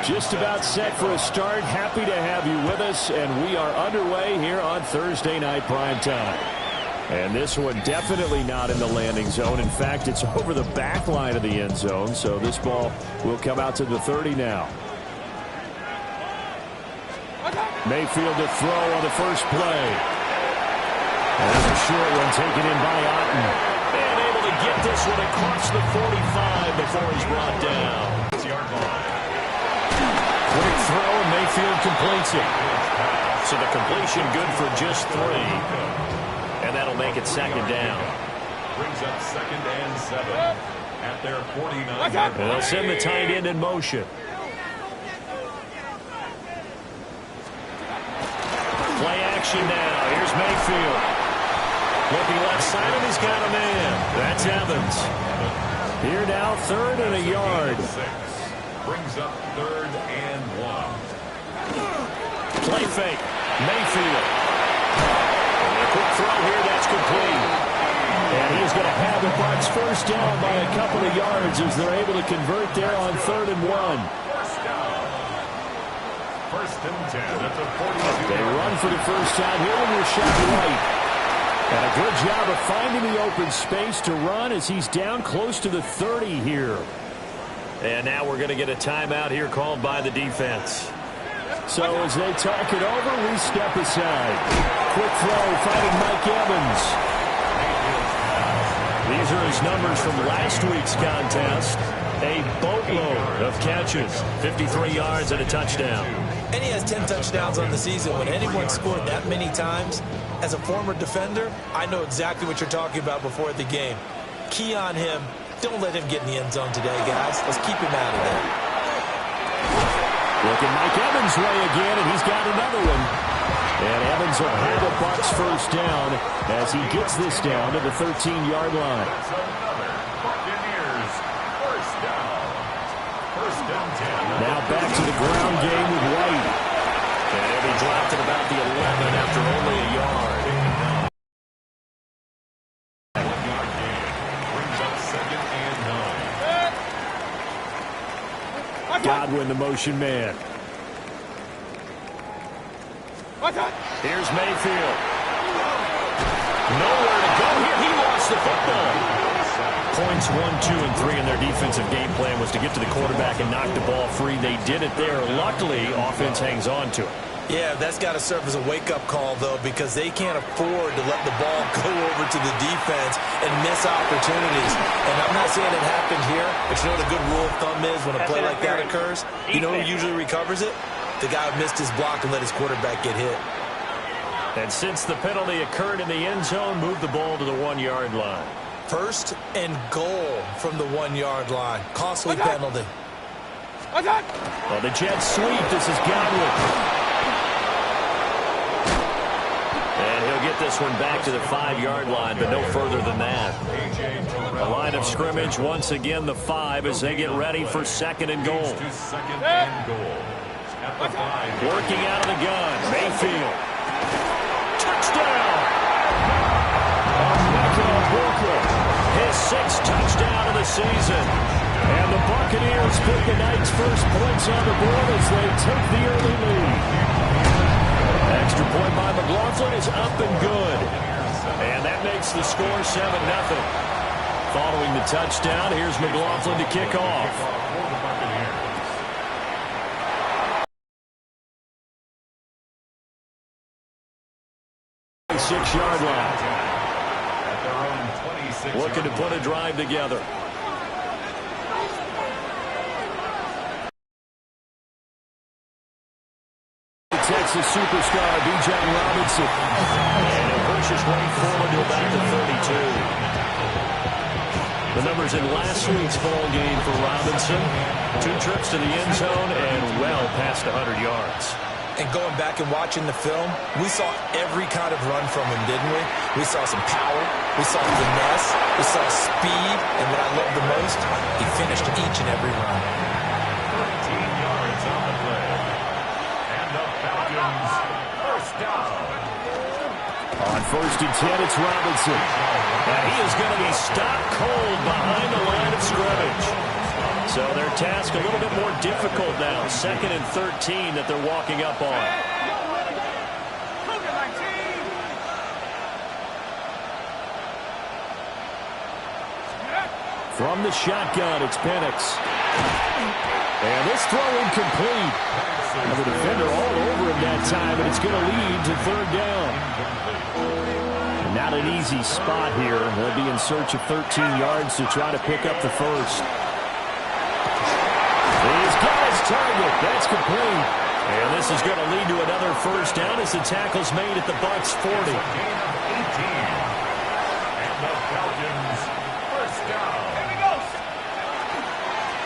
Just about set for a start. Happy to have you with us, and we are underway here on Thursday Night Prime Time. And this one definitely not in the landing zone. In fact, it's over the back line of the end zone, so this ball will come out to the 30 now. Mayfield to throw on the first play. And a short one taken in by Otten. And able to get this one across the 45 before he's brought down. Quick throw, and Mayfield completes it. So the completion good for just 3. And that'll make it second down. Brings up 2nd and 7 at their 49. They'll send the tight end in motion. Play action now. Here's Mayfield. Looking left side, and he's got a man. That's Evans. Here now, 3rd and a yard. Brings up 3rd and 1. Play fake. Mayfield. And a quick throw here. That's complete. And he's going to have the Bucs first down by a couple of yards as they're able to convert there on 3rd and 1. First and 10 at the 42. They run for the first time here when you're shot right. And a good job of finding the open space to run as he's down close to the 30 here. And now we're going to get a timeout here called by the defense. So as they talk it over, we step aside. Quick throw, finding Mike Evans. These are his numbers from last week's contest. A boatload of catches, 53 yards and a touchdown. And he has 10 touchdowns on the season. When anyone scored that many times, as a former defender, I know exactly what you're talking about before the game. Key on him. Don't let him get in the end zone today, guys. Let's keep him out of there. Looking Mike Evans' way again, and he's got another one. And Evans will have a Bucs first down as he gets this down to the 13-yard line. Now back to the ground game with White. And he'll be dropped at about the 11 after only a yard. Godwin, the motion man. Here's Mayfield. Nowhere to go here. He lost the football. Points 1, 2, and 3 in their defensive game plan was to get to the quarterback and knock the ball free. They did it there. Luckily, offense hangs on to it. Yeah, that's got to serve as a wake-up call, though, because they can't afford to let the ball go over to the defense and miss opportunities. And I'm not saying it happened here, but you know what a good rule of thumb is when a play like that occurs? You know who usually recovers it? The guy who missed his block and let his quarterback get hit. And since the penalty occurred in the end zone, move the ball to the 1-yard line. 1st and goal from the 1-yard line. Costly penalty. Well, the Jets sweep. This is Godwin. And he'll get this one back to the 5-yard line, but no further than that. A line of scrimmage, once again, the 5 as they get ready for 2nd and goal. Working out of the gun, Mayfield. Touchdown! His 6th touchdown of the season. And the Buccaneers put the Knights' first points on the board as they take the early lead. Extra point by McLaughlin is up and good. And that makes the score 7-0. Following the touchdown, here's McLaughlin to kick off. 6-yard line. Looking to put a drive together. Texas superstar Bijan Robinson. And he'll push his way forward to about the 32. The numbers in last week's ball game for Robinson. 2 trips to the end zone and well past 100 yards. And going back and watching the film, we saw every kind of run from him, didn't we? We saw some power, we saw finesse, we saw speed, and what I love the most, he finished each and every run. 13 yards on the play. And the Falcons first down. On 1st and 10, it's Robinson. And he is going to be stopped cold behind the line of scrimmage. So their task a little bit more difficult now. 2nd and 13 that they're walking up on. From the shotgun, it's Penix. And this throw incomplete. The defender all over him that time, and it's going to lead to 3rd down. And not an easy spot here. They'll be in search of 13 yards to try to pick up the first. He's got his target. That's complete. And this is going to lead to another first down as the tackle's made at the Bucs 40. And the Falcons first down.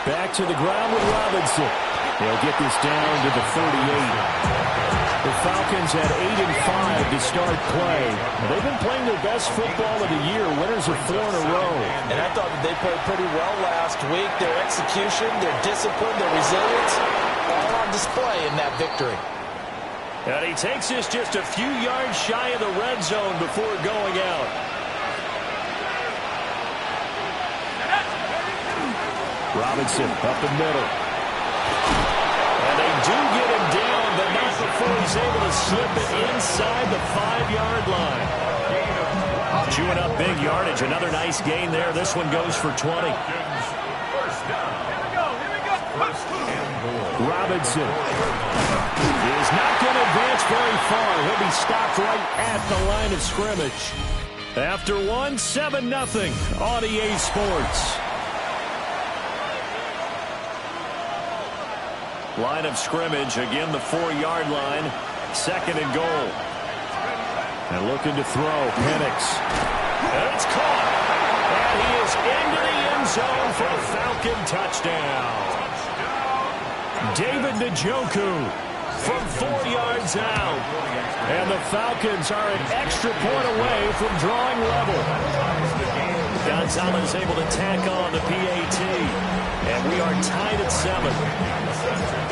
Back to the ground with Robinson. They'll get this down to the 38. The Falcons had 8 and 5 to start play. They've been playing their best football of the year. Winners of 4 in a row. And I thought that they played pretty well last week. Their execution, their discipline, their resilience, all on display in that victory. And he takes this just a few yards shy of the red zone before going out. Robinson up the middle. And they do get him down, but not before he's able to slip it inside the 5-yard line. Chewing up big yardage. Another nice gain there. This one goes for 20. Robinson is not going to advance very far. He'll be stopped right at the line of scrimmage. After one, 7-0 on EA Sports. Line of scrimmage, again the 4-yard line. 2nd and goal. And looking to throw, Penix. And it's caught. And he is into the end zone for a Falcon touchdown. David Njoku from 4 yards out. And the Falcons are an extra point away from drawing level. Gonzalez able to tack on the PAT. And we are tied at 7.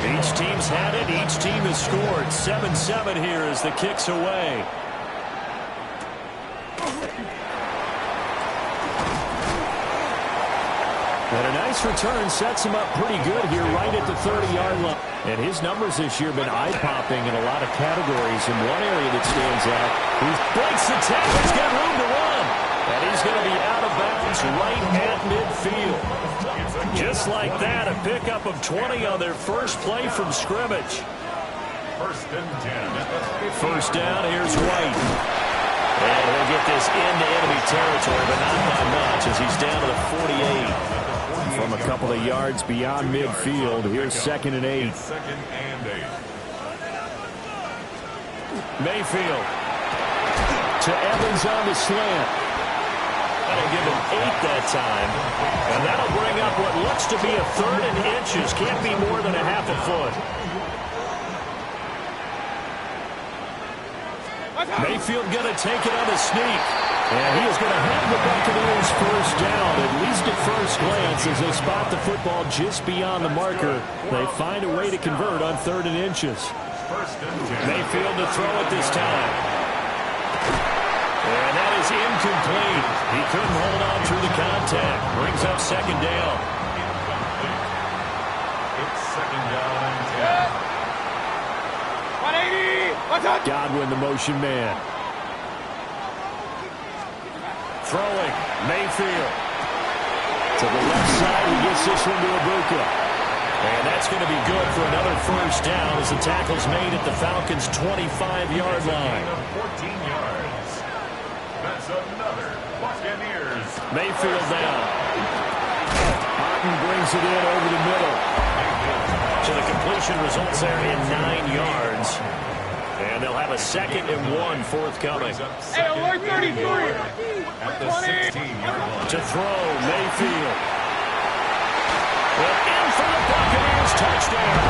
Each team's had it. Each team has scored. 7-7 here as the kick's away. And a nice return sets him up pretty good here right at the 30-yard line. And his numbers this year have been eye-popping in a lot of categories. In one area that stands out, he breaks the tackle. He's got room to run. And he's going to be out of bounds right at midfield. Just like that, a pickup of 20 on their first play from scrimmage. 1st and 10. First down, here's White. And he'll get this into enemy territory, but not by much as he's down to the 48. From a couple of yards beyond midfield, here's 2nd and 8. 2nd and 8. Mayfield to Evans on the slant. That'll give him 8 that time. And that'll bring up what looks to be a 3rd and inches. Can't be more than a half a foot. Mayfield going to take it on a sneak. And he is going to have the Buccaneers first down, at least at first glance, as they spot the football just beyond the marker. They find a way to convert on 3rd and inches. Mayfield to throw it this time. And that is incomplete. He couldn't hold on through the contact. Brings up 2nd down. It's 2nd down and 10. Godwin, the motion man. Throwing, Mayfield. To the left side, he gets this one to Ibuka. And that's going to be good for another first down as the tackle's made at the Falcons' 25-yard line. 14 yards. That's another Buccaneers. Mayfield down. Otten brings it in over the middle. So the completion results there in 9 yards. And they'll have a 2nd and 1 forthcoming. Hey, alert 33. At the 16-yard line. To throw, Mayfield. And in for the Buccaneers touchdown.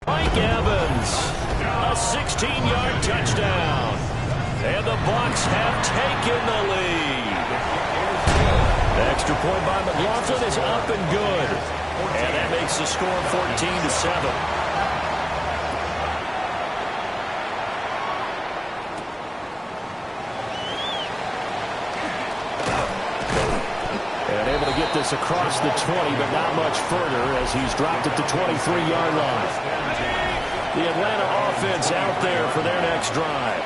Mike Evans, a 16-yard touchdown. And the Bucs have taken the lead. The extra point by McLaughlin is up and good. And that makes the score 14-7. Get this across the 20, but not much further as he's dropped it to 23-yard line. The Atlanta offense out there for their next drive.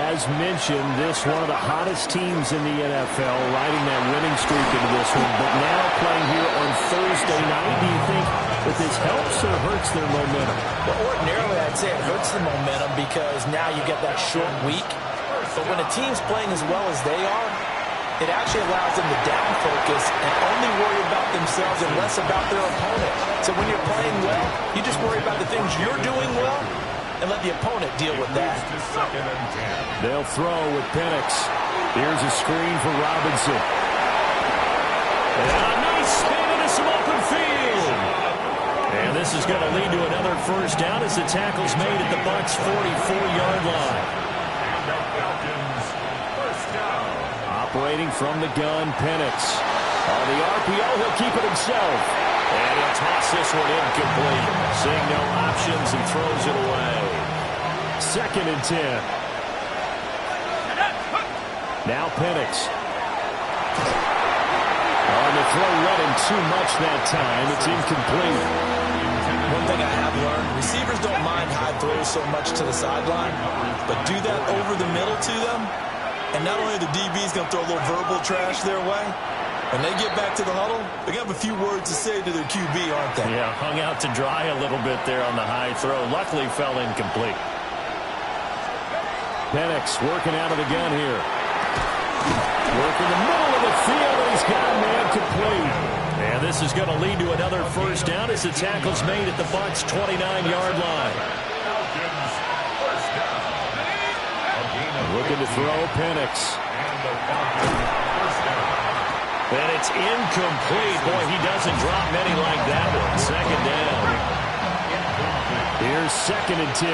As mentioned, this one of the hottest teams in the NFL, riding that winning streak into this one, but now playing here on Thursday night. Do you think that this helps or hurts their momentum? Well, ordinarily, I'd say it hurts the momentum because now you get that short week. But when a team's playing as well as they are, it actually allows them to down focus and only worry about themselves and less about their opponent. So when you're playing well, you just worry about the things you're doing well and let the opponent deal with that. They'll throw with Penix. Here's a screen for Robinson. And a nice spin into some open field. And this is going to lead to another first down as the tackle's made at the Bucs' 44-yard line. Operating from the gun, Penix. On the RPO, he'll keep it himself. And he'll toss this one incomplete. Seeing no options and throws it away. 2nd and 10. Now Penix. On the throw, running too much that time. It's incomplete. One thing I have learned, receivers don't mind high throws so much to the sideline, but do that over the middle to them. And not only are the DBs going to throw a little verbal trash their way, when they get back to the huddle, they're going to have a few words to say to their QB, aren't they? Yeah, hung out to dry a little bit there on the high throw. Luckily fell incomplete. Penix working out of the gun here. Working the middle of the field, and he's got a man complete. And this is going to lead to another first down as the tackle's made at the Bucs' 29-yard line. Looking to throw, Penix. And it's incomplete. Boy, he doesn't drop many like that one. 2nd down. Here's 2nd and 10.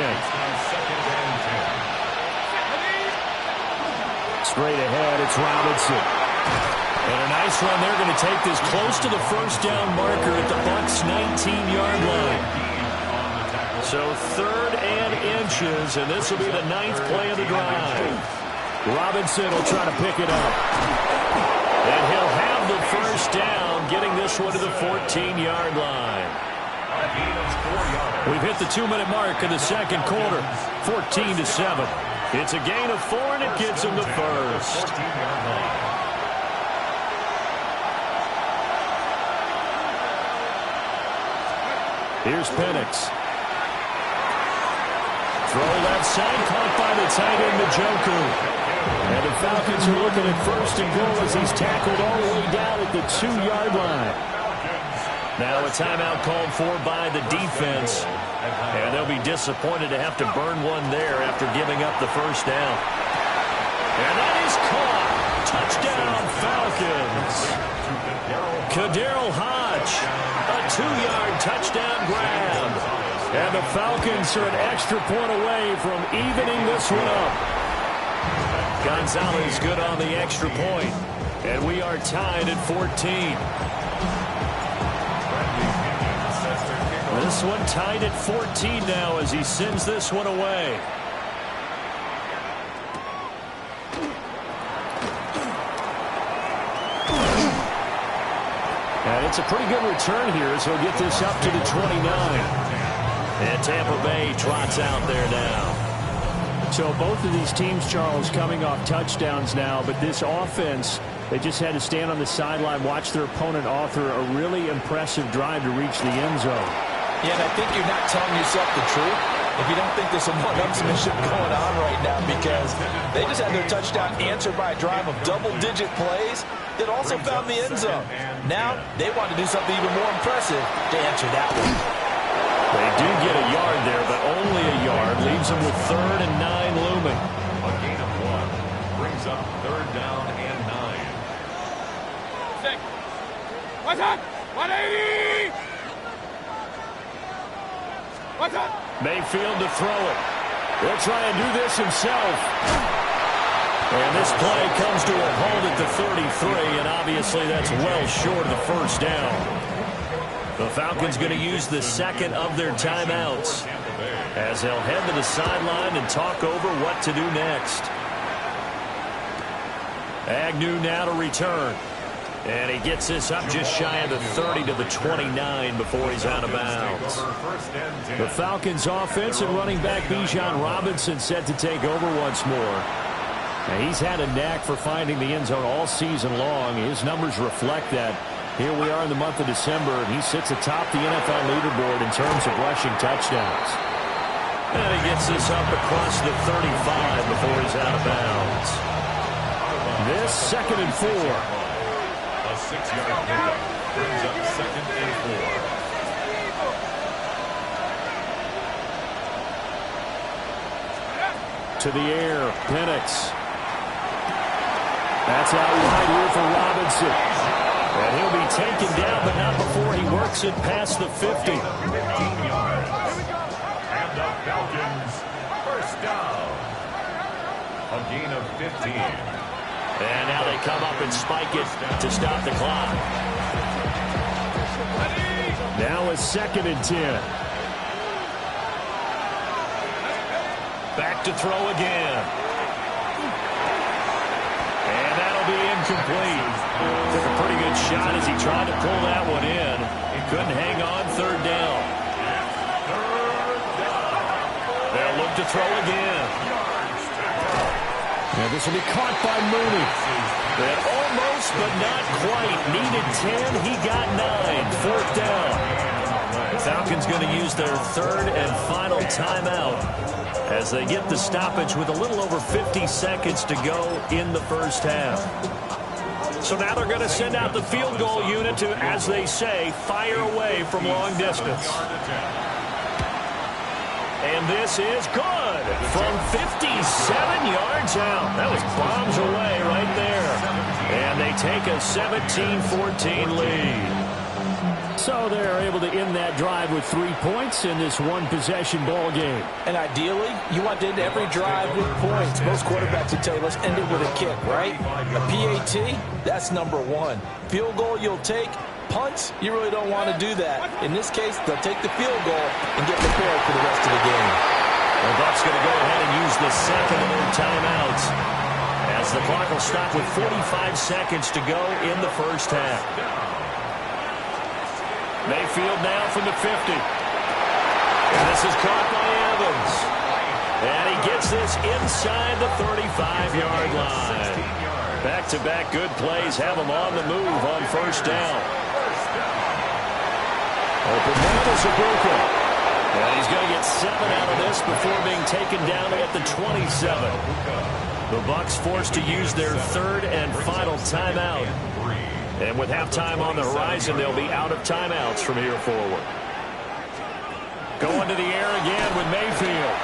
Straight ahead, it's Robinson. And a nice run. They're going to take this close to the first down marker at the Bucs' 19-yard line. So 3rd and inches, and this will be the 9th play of the drive. Robinson will try to pick it up. And he'll have the first down, getting this one to the 14-yard line. We've hit the 2-minute mark in the second quarter, 14-7. It's a gain of 4, and it gets him the first. Here's Penix. Throw left side, caught by the tight end, Njoku. And the Falcons are looking at 1st and goal as he's tackled all the way down at the 2-yard line. Now a timeout called for by the defense. And they'll be disappointed to have to burn one there after giving up the first down. And that is caught. Touchdown, Falcons. Kaderl Hodge, a 2-yard touchdown grab. And the Falcons are an extra point away from evening this one up. Gonzalez good on the extra point. And we are tied at 14. This one tied at 14 now as he sends this one away. And it's a pretty good return here as he'll get this up to the 29. And Tampa Bay trots out there now. So both of these teams, Charles, coming off touchdowns now, but this offense, they just had to stand on the sideline, watch their opponent author a really impressive drive to reach the end zone. Yeah, and I think you're not telling yourself the truth if you don't think there's some one-upsmanship going on right now, because they just had their touchdown answered by a drive of double-digit plays that also found the end zone. Now they want to do something even more impressive to answer that one. They do get a yard there, but only a yard. Leaves them with 3rd and 9 looming. A gain of 1 brings up 3rd down and 9. 6. What's up? 180! What's up? Mayfield to throw it. He'll try and do this himself. And this play comes to a halt at the 33, and obviously that's well short of the first down. The Falcons going to use the second of their timeouts as they'll head to the sideline and talk over what to do next. Agnew now to return. And he gets this up just shy of the 30 to the 29 before he's out of bounds. The Falcons offense and running back Bijan Robinson set to take over once more. Now, he's had a knack for finding the end zone all season long. His numbers reflect that. Here we are in the month of December, and he sits atop the NFL leaderboard in terms of rushing touchdowns. And he gets this up across the 35 before he's out of bounds. This 2nd and 4. A 6-yard pickup brings up 2nd and 4. To the air, Penix. That's out wide here for Robinson. And he'll be taken down, but not before he works it past the 50. 15 yards. And the Falcons first down. A gain of 15. And now they come up and spike it to stop the clock. Now a 2nd and 10. Back to throw again. And that'll be incomplete. Took a pretty good shot as he tried to pull that one in. He couldn't hang on. 3rd down. They'll look to throw again. And this will be caught by Mooney. And almost, but not quite. Needed 10. He got 9. 4th down. The Falcons going to use their 3rd and final timeout as they get the stoppage with a little over 50 seconds to go in the first half. So now they're going to send out the field goal unit to, as they say, fire away from long distance. And this is good from 57 yards out. That was bombs away right there. And they take a 17-14 lead. So they're able to end that drive with 3 points in this one-possession ball game. And ideally, you want to end every drive with points. Most quarterbacks would tell you, let's end it with a kick, right? A PAT, that's number 1. Field goal you'll take. Punts, you really don't want to do that. In this case, they'll take the field goal and get prepared for the rest of the game. The Bucs going to go ahead and use the second of their timeouts as the clock will stop with 45 seconds to go in the first half. Mayfield now from the 50. And this is caught by Evans. And he gets this inside the 35-yard line. Back-to-back good plays have him on the move on first down. Open man is Ibuka. And he's going to get 7 out of this before being taken down at the 27. The Bucs forced to use their 3rd and final timeout. And with halftime on the horizon, they'll be out of timeouts from here forward. Going to the air again with Mayfield.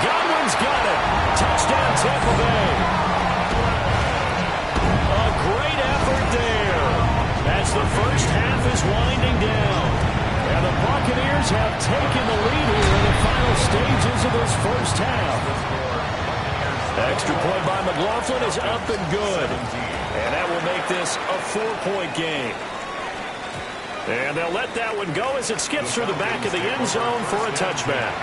Godwin's got it. Touchdown, Tampa Bay. A great effort there as the first half is winding down. And the Buccaneers have taken the lead here in the final stages of this first half. Extra point by McLaughlin is up and good. And that will make this a 4-point game. And they'll let that one go as it skips through the back of the end zone for a touchback.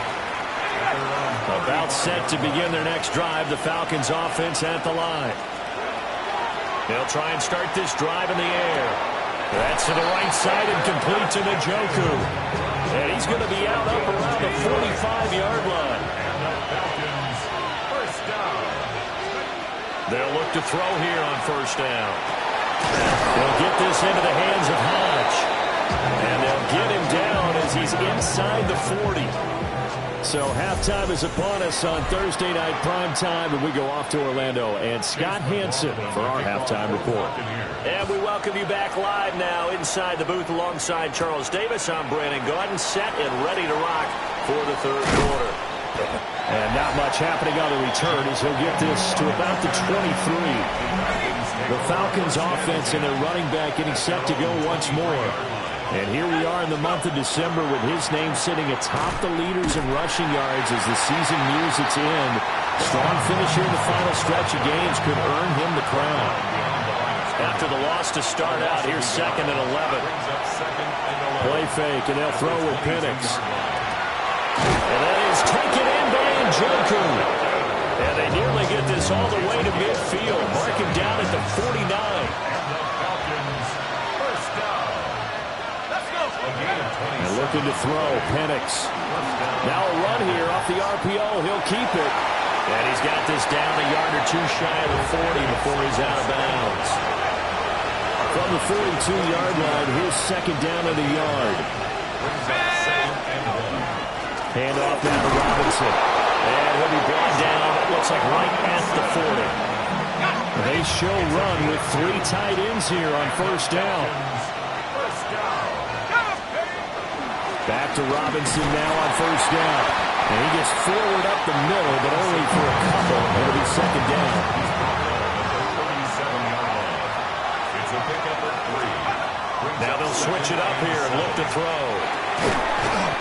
About set to begin their next drive, the Falcons offense at the line. They'll try and start this drive in the air. That's to the right side and complete to Njoku. And he's going to be out up around the 45-yard line. They'll look to throw here on first down. They'll get this into the hands of Hodge. And they'll get him down as he's inside the 40. So halftime is upon us on Thursday night primetime, and we go off to Orlando. And Scott Hansen for our halftime report. And we welcome you back live now inside the booth alongside Charles Davis. I'm Brandon Gaudin, set and ready to rock for the 3rd quarter. And not much happening on the return as he'll get this to about the 23. The Falcons offense and their running back getting set to go once more. And here we are in the month of December with his name sitting atop the leaders in rushing yards as the season nears its end. Strong finish here in the final stretch of games could earn him the crown. And after the loss to start out. Here's 2nd and 11. Play fake, and they'll throw with Penix. And that is taken in by Njoku. And they nearly get this all the way to midfield. Mark him down at the 49. And looking to throw, Penix. Now a run here off the RPO. He'll keep it. And he's got this down a yard or two shy of the 40 before he's out of bounds. From the 42-yard line, here's 2nd down of the yard. Hand off now to Robinson. And he'll be brought down, it looks like right at the 40. They show run with 3 tight ends here on 1st down. Back to Robinson now on 1st down. And he gets forward up the middle, but only for a couple. It'll be 2nd down. Now they'll switch it up here and look to throw.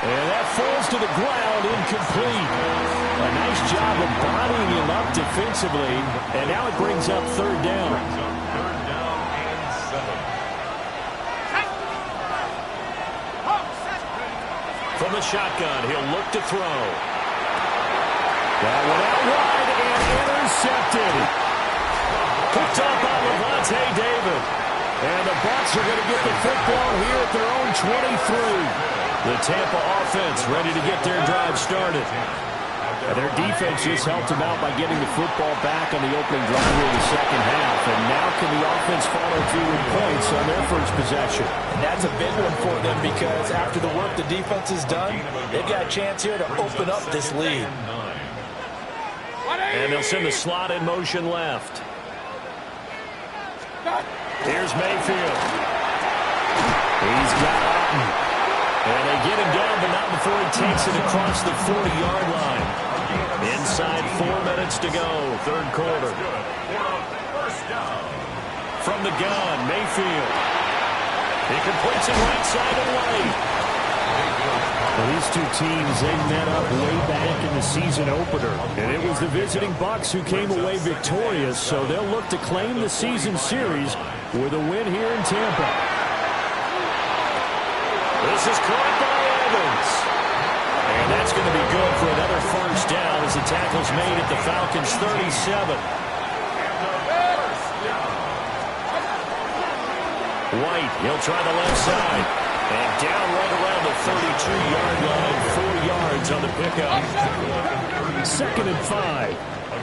And that falls to the ground, incomplete. A nice job of bodying him up defensively. And now it brings up 3rd down. From the shotgun, he'll look to throw. That one out wide and intercepted. Picked up by Levante David. And the Bucs are going to get the football here at their own 23. The Tampa offense ready to get their drive started. And their defense just helped them out by getting the football back on the opening drive here in the 2nd half. And now can the offense follow through with points on their first possession? And that's a big one for them because after the work the defense has done, they've got a chance here to open up this lead. And they'll send the slot in motion left. Here's Mayfield. He's got Otten. And they get him down, but not before he takes it across the 40-yard line. Inside 4 minutes to go, 3rd quarter. From the gun, Mayfield. He completes it right side of lane. Well, these two teams, they met up way back in the season opener. And it was the visiting Bucs who came away victorious, so they'll look to claim the season series with a win here in Tampa. This is caught by Evans. And that's going to be good for another 1st down as the tackle's made at the Falcons' 37. White, he'll try the left side. And down right around the 32-yard line, 4 yards on the pickup. 2nd and 5. A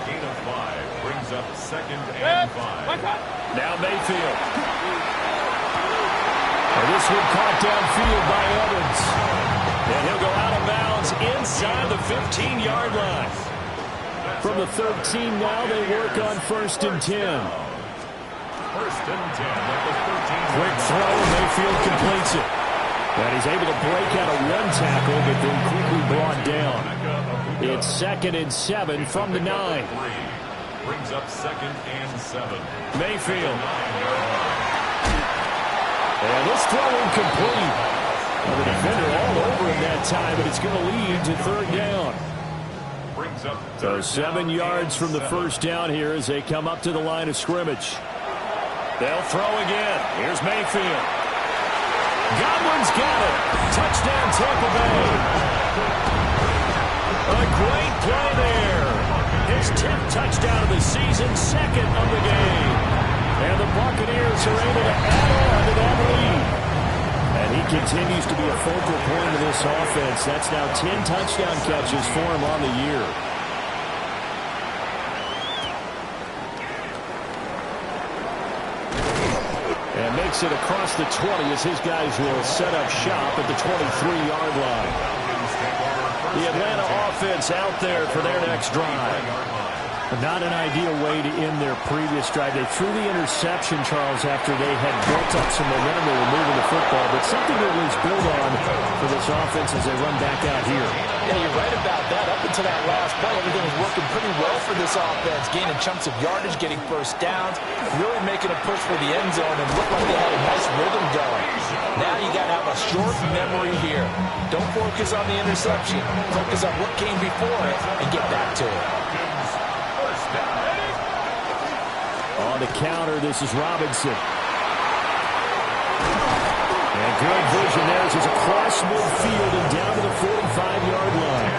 gain of 5 brings up 2nd and 5. Now Mayfield. And this one caught downfield by Evans. And he'll go out of bounds inside the 15-yard line. From the 13 now, they work on 1st and 10. 1st and 10 at the 13. Quick throw, Mayfield completes it. And he's able to break out a run tackle, but then quickly brought down. It's 2nd and 7 from the 9. Brings up 2nd and 7. Mayfield. And this throw incomplete. Well, the defender all over him that time, but it's going to lead to 3rd down. Brings up So 7 yards from the 1st down here as they come up to the line of scrimmage. They'll throw again. Here's Mayfield. Godwin's got it. Touchdown, Tampa Bay. A great play there. His 10th touchdown of the season, 2nd of the game. And the Buccaneers are able to add on to that lead. And he continues to be a focal point of this offense. That's now 10 touchdown catches for him on the year. And makes it across the 20 as his guys will set up shop at the 23-yard line. The Atlanta offense out there for their next drive. Not an ideal way to end their previous drive. They threw the interception, Charles, after they had built up some momentum. They were moving the football, but something that was built on for this offense as they run back out here. Yeah, you're right about that. Up until that last play, everything was working pretty well for this offense, gaining chunks of yardage, getting 1st downs, really making a push for the end zone, and looked like they had a nice rhythm going. Now you got to have a short memory here. Don't focus on the interception. Focus on what came before it and get back to it. On the counter, this is Robinson. Good vision there as it's across midfield and down to the 45-yard line.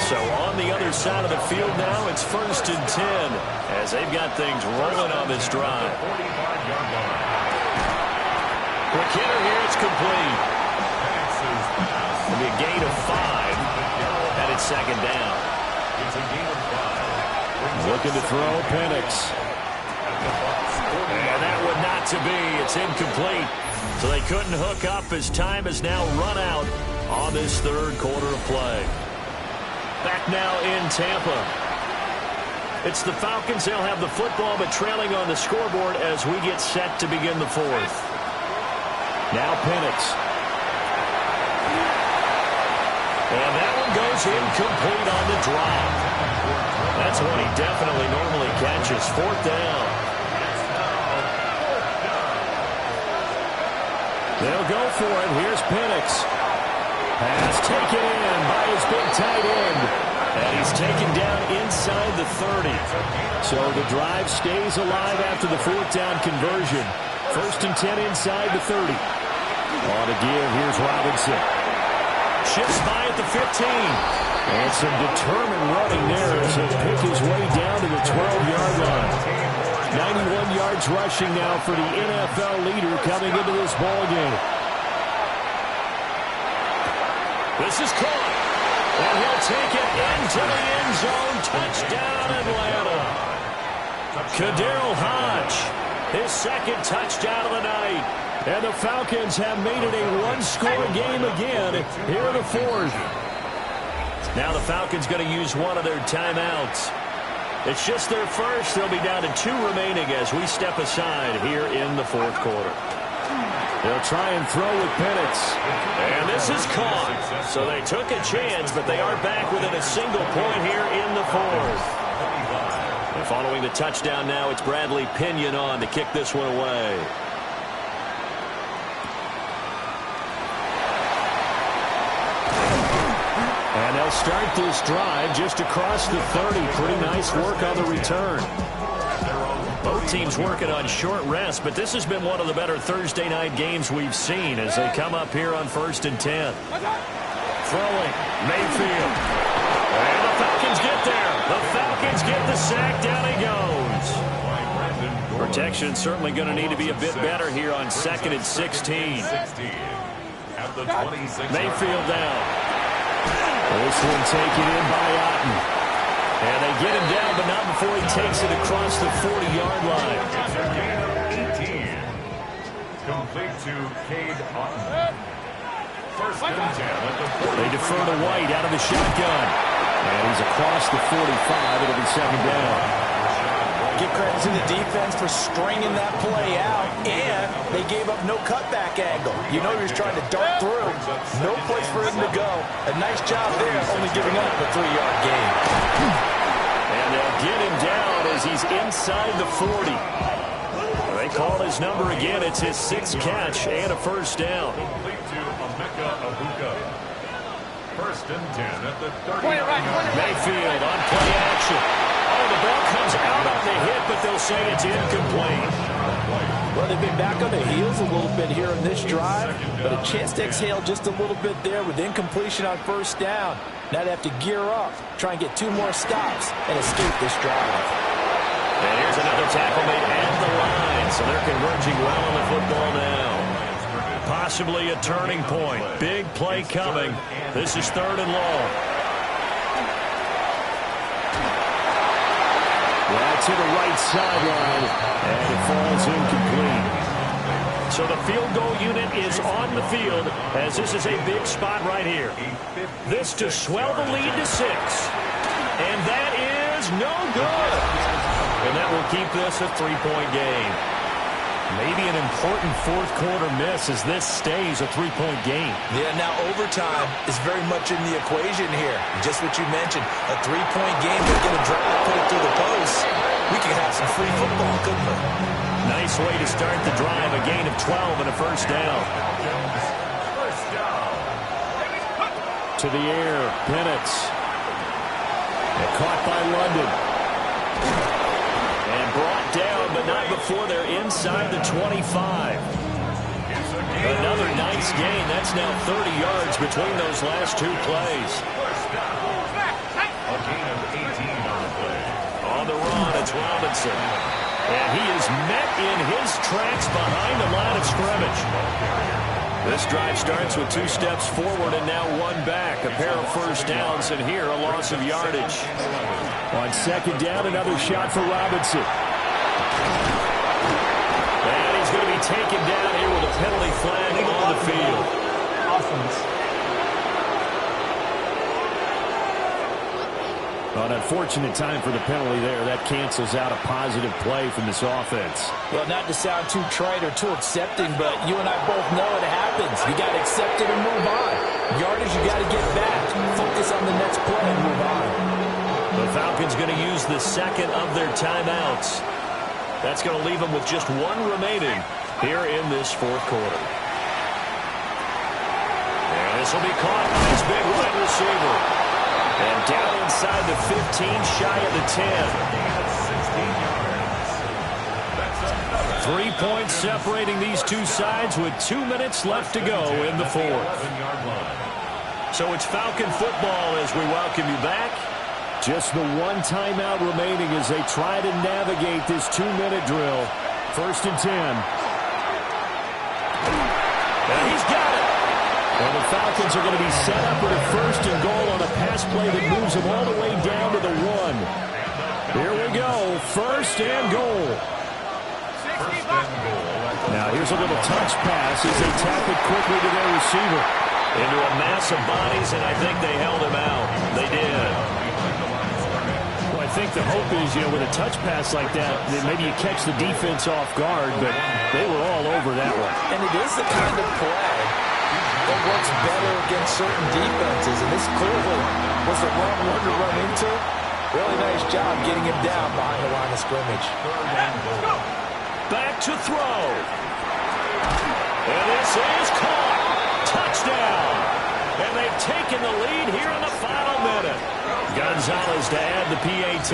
So on the other side of the field now, it's 1st and 10 as they've got things rolling on this drive. McKinnon here, it's complete. It'll be a gain of 5, and it's 2nd down. Looking to throw, Penix. And that would not to be. It's incomplete. So they couldn't hook up as time has now run out on this 3rd quarter of play. Back now in Tampa. It's the Falcons. They'll have the football, but trailing on the scoreboard as we get set to begin the 4th. Now Penix. And that one goes incomplete on the drop. That's one he definitely normally catches. 4th down. They'll go for it. Here's Penix. Pass taken in by his big tight end. And he's taken down inside the 30. So the drive stays alive after the 4th down conversion. 1st and 10 inside the 30. On a give, here's Robinson. Shifts by at the 15. And some determined running there as he'll pick his way down to the 12-yard line. 91 yards rushing now for the NFL leader coming into this ball game. This is caught. And he'll take it into the end zone. Touchdown, Atlanta. Kadarrell Hodge, his 2nd touchdown of the night. And the Falcons have made it a one-score game again here in the 4th. Now the Falcons going to use one of their timeouts. It's just their first. They'll be down to 2 remaining as we step aside here in the 4th quarter. They'll try and throw with Penix. And this is caught. So they took a chance, but they are back within a single point here in the 4th. And following the touchdown now, it's Bradley Pinion on to kick this one away. And they'll start this drive just across the 30. Pretty nice work on the return. Both teams working on short rest, but this has been one of the better Thursday night games we've seen as they come up here on 1st and 10. Throwing, Mayfield. And the Falcons get there. The Falcons get the sack. Down he goes. Protection certainly going to need to be a bit better here on 2nd and 16. Mayfield down. This one taken in by Otten. And they get him down, but not before he takes it across the 40-yard line. 18. Complete to Cade Otten. 1st and 10 at the 40. They defer to White out of the shotgun. And he's across the 45. It'll be 2nd down. Give credit to the defense for stringing that play out, and they gave up no cutback angle. You know he was trying to dart through. No place for him to go. A nice job there, only giving up a 3-yard gain. And they'll get him down as he's inside the 40. They call his number again. It's his 6th catch and a 1st down. Complete to Emeka Egbuka. 1st and 10 at the 30. Mayfield on play action. Oh, the ball comes out on the hit, but they'll say it's incomplete. Well, they've been back on their heels a little bit here in this drive, but a chance to exhale just a little bit there with incompletion on 1st down. Now they have to gear up, try and get 2 more stops, and escape this drive. And here's another tackle made at the line, so they're converging well on the football now. Possibly a turning point. Big play coming. This is 3rd and long. Right to the right sideline, and it falls incomplete. So the field goal unit is on the field as this is a big spot right here. This to swell the lead to 6. And that is no good. And that will keep this a 3-point game. Maybe an important 4th quarter miss as this stays a 3-point game. Yeah, now overtime is very much in the equation here. Just what you mentioned, a 3-point game, they get a drive, put it through the post. We could have some free football, couldn't we? Nice way to start the drive, a gain of 12 and a 1st down. To the air, Penix. And caught by London. And brought down, but not before they're inside the 25. Another nice gain. That's now 30 yards between those last two plays. A gain of 18 on the play. On the run, it's Robinson. And he is met in his tracks behind the line of scrimmage. This drive starts with 2 steps forward and now 1 back. A pair of first downs, and here a loss of yardage. On second down, another shot for Robinson. And he's going to be taken down here with a penalty flag on the field. An unfortunate time for the penalty there. That cancels out a positive play from this offense. Well, not to sound too trite or too accepting, but you and I both know it happens. You got to accept it and move on. Yardage, you got to get back. Focus on the next play and move on. The Falcons going to use the second of their timeouts. That's going to leave them with just 1 remaining here in this fourth quarter. And this will be caught by his big wide receiver. And down inside the 15, shy of the 10. 3 points separating these two sides with 2 minutes left to go in the fourth. So it's Falcon football as we welcome you back. Just the 1 timeout remaining as they try to navigate this 2-minute drill. First and 10. And he's got it. Well, the Falcons are going to be set up with a first and goal on a pass play that moves them all the way down to the 1. Here we go. First and goal. Now here's a little touch pass as they tap it quickly to their receiver. Into a mass of bodies, and I think they held him out. They did. Well, I think the hope is, with a touch pass like that, that maybe you catch the defense off guard, but they were all over that one. And it is the kind of play that works better against certain defenses, and this clearly was the wrong one to run into. Really nice job getting him down behind the line of scrimmage. Back to throw. And this is caught. Touchdown. And they've taken the lead here in the final minute. Gonzalez to add the PAT.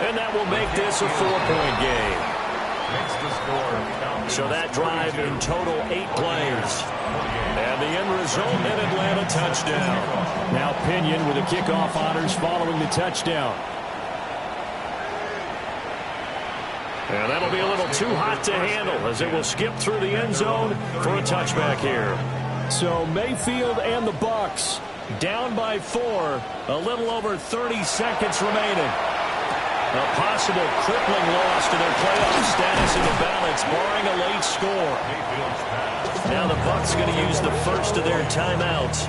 And that will make this a 4-point game. So that drive in total 8 plays. And the end result, an Atlanta touchdown. Now Pinion with the kickoff honors following the touchdown. And that'll be a little too hot to handle as it will skip through the end zone for a touchback here. So Mayfield and the Bucs down by 4. A little over 30 seconds remaining. A possible crippling loss to their playoff status in the balance, barring a late score. Now the Bucs going to use the first of their timeouts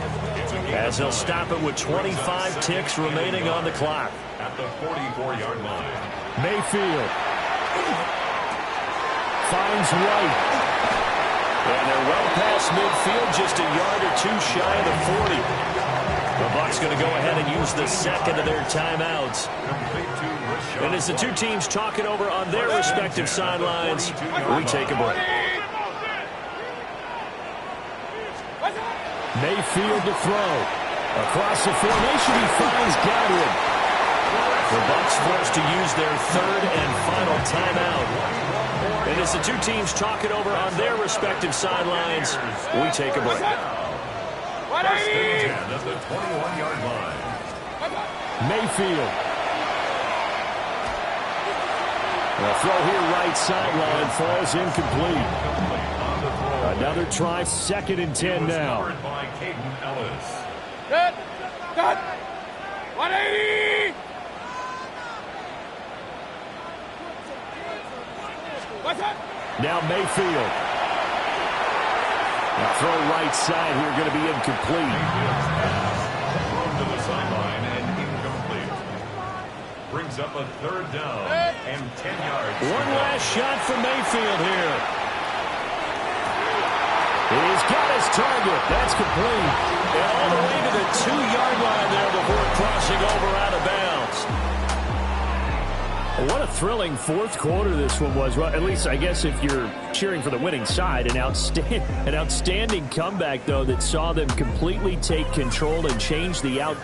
as they'll stop it with 25 ticks remaining on the clock. At the 44-yard line. Mayfield finds White. And they're well past midfield, just a yard or 2 shy of the 40. The Bucs going to go ahead and use the second of their timeouts. And as the two teams talk it over on their respective sidelines, we take a break. Mayfield to throw. Across the formation, he finds Godwin. The Bucs forced to use their third and final timeout. And as the two teams talk it over on their respective sidelines, we take a break. First and 10 at the 21-yard line. Mayfield. The throw here right sideline falls incomplete. Another try, second and 10 now. By Caden Ellis. Good. 180. Now Mayfield. The throw right side here going to be incomplete. Thrown to the sideline and incomplete. Brings up a third down and 10 yards. One last shot for Mayfield here. He's got his target. That's complete. And all the way to the 2-yard line there before crossing over out of bounds. What a thrilling fourth quarter this one was. Well, at least, I guess, if you're cheering for the winning side. An outstanding comeback, though, that saw them completely take control and change the outcome.